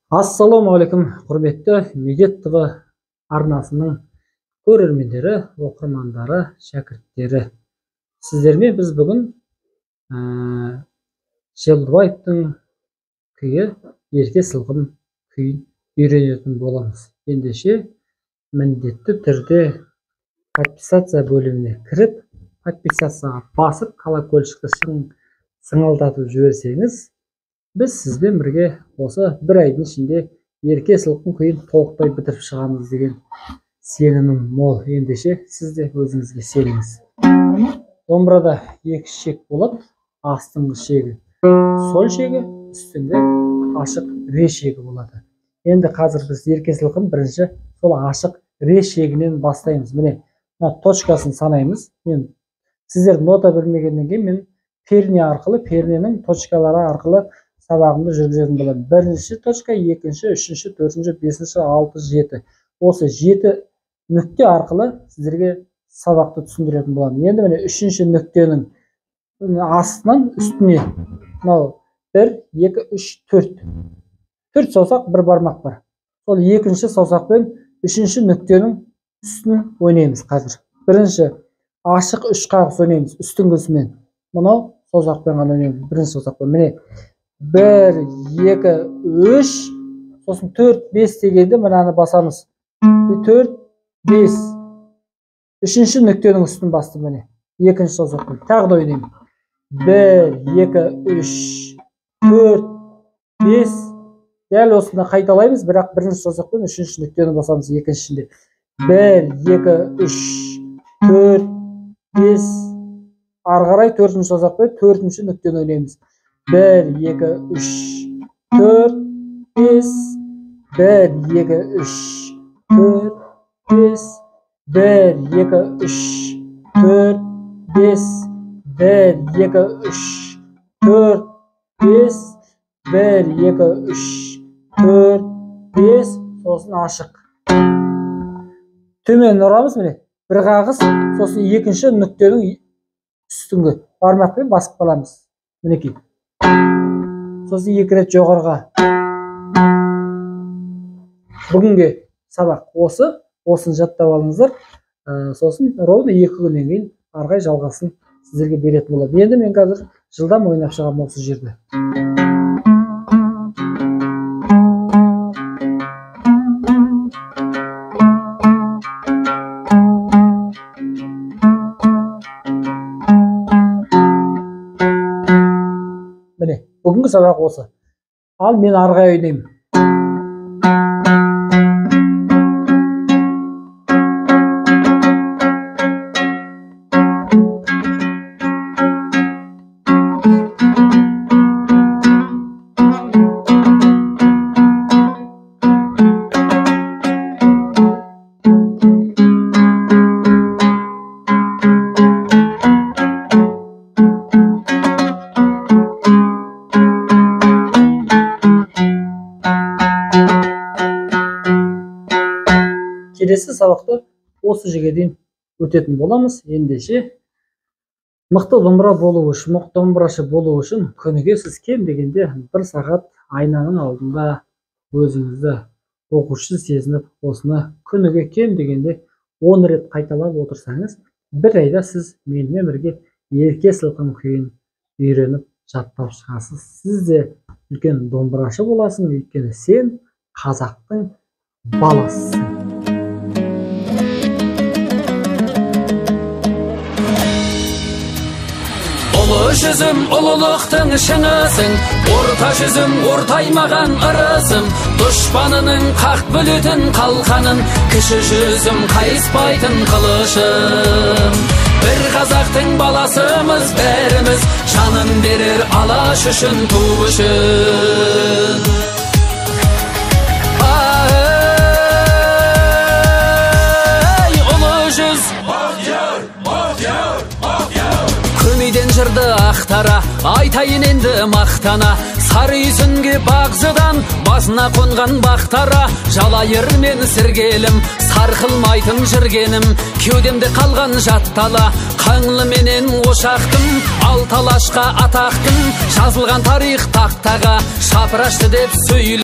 Ассалаумағалейкум, құрметті Медет ТВ арнасының көрермендері, оқырмандары, шәкірттері. Сіздермен біз бүгін Желдібаевтың күйі «Ерке сылғым» күйін үйренетін боламыз. Ендеше міндетті түрде подписация бөліміне кіріп, подписацияға басып, колокольчикті сыңылдатып жіберсеңіз, біз сізбен бірге осы бір айдың ішінде «Ерке сылғым» күйін толықтай бітіріп шығамыз деген сенімім мол. Ендеше сіз де өзіңізге сеніңіз. Домбырада екі шек болады, астыңғы шегі сол шегі, үстіңгі ашық ре шегі болады. Енді қазір біз «Ерке сылғым» бірінші сол ашық ре шегінен бастаймыз. Міне, точкасын санаймыз. Сіздер нота білмегеннен кейін мен перне арқылы, перненің точкалары арқылы сабағымды жүргізетін боламын. Бірінші точка, екінші, үшінші, төртінші, бесінші, алты, жеті. Осы 7 нүкте арқылы сіздерге сабақты түсіндіретін боламын. Енді міне үшінші нүктенің астынан үстіне 1, 2, 3, 4. 4 саусақ, бір бармақ бар. Сол екінші саусақпен үшінші нүктенің үстін ойнаймыз қазір. Бірінші ашық үш қағыс ойнаймыз үстіңгісімен. Мұнау саусақпен ғана ойнаймыз. Бірінші саусақпен. Міне 1, 2, 3, сосын 4, 5 дегенде мынаны басамыз. 4, 5. Үшінші нүктенің үстін бастым міне. Екінші саусақпен. Тағы да ойнаймын. 1, 2, 3, 4, 5. Дәл осында қайталаймыз, бірақ бірінші саусақпен үшінші нүктені басамыз екіншісінде. 1, 2, 3, 4, 5. Ары қарай төртінші саусақпен төртінші нүктені ойнаймыз. 1, 2, 3, 4, 5. 1, 2, 3, 4, 5. 1, 2, 3, 4, 5. 1, 2, 3, 4, 5. 1, 2, 3, 4, 5. Сосын ашық. Төмен ұрамыз міне. Бір қағыс, сосын екінші нүктенің үстіңгі бармақпен басып қаламыз. Мінекей. Сосын 2 рет жоғарға. Бүгінге сабақ осы. Осын жаттап алыңыздар. Сосын ровно 2 күннен кейін арғай жалғасын сіздерге беретін болады. Енді мен қазір жылдам ойнап шығамын осы жерде. Міне, бүгінгі сабақ осы. Ал мен арғай ойнаймын. Келесі сабақты осы жерге дейін өтетін боламыз. Ендеше мықты домбыра болу үшін, мықты домбырашы болу үшін күніге сіз кем дегенде 1 сағат айнаның алдында өзіңізді оқушы сезініп, осыны күніге кем дегенде 10 рет қайталап отырсаңыз, бір айда сіз менімен бірге Ерке сылғым күйін үйреніп жаттап шығасыз. Сіз де үлкен домбырашы боласың, өйткені сен қазақтың баласысың. Ұлы жүзім ұлылықтың шыңысың, орта жүзім ортаймаған ырысым, дұшпанының қақ бөлетін қалқаның, кіші жүзім қайыспайтын қылышым. Бір қазақтың баласымыз бәріміз, жанын берер алаш үшін, ту үшін. Көмейден жырды ақтара, айтайын енді мақтана, сары үйсінге бағзыдан басына қонған бақтара, жалайыр мен сіргелім, сарқылмайтын жүргенім, кеудемде қалған жаттала, қаңлы менен ошақтым, алталашқа атақтым, жазылған тарих тақтаға, шапырашты деп сөйл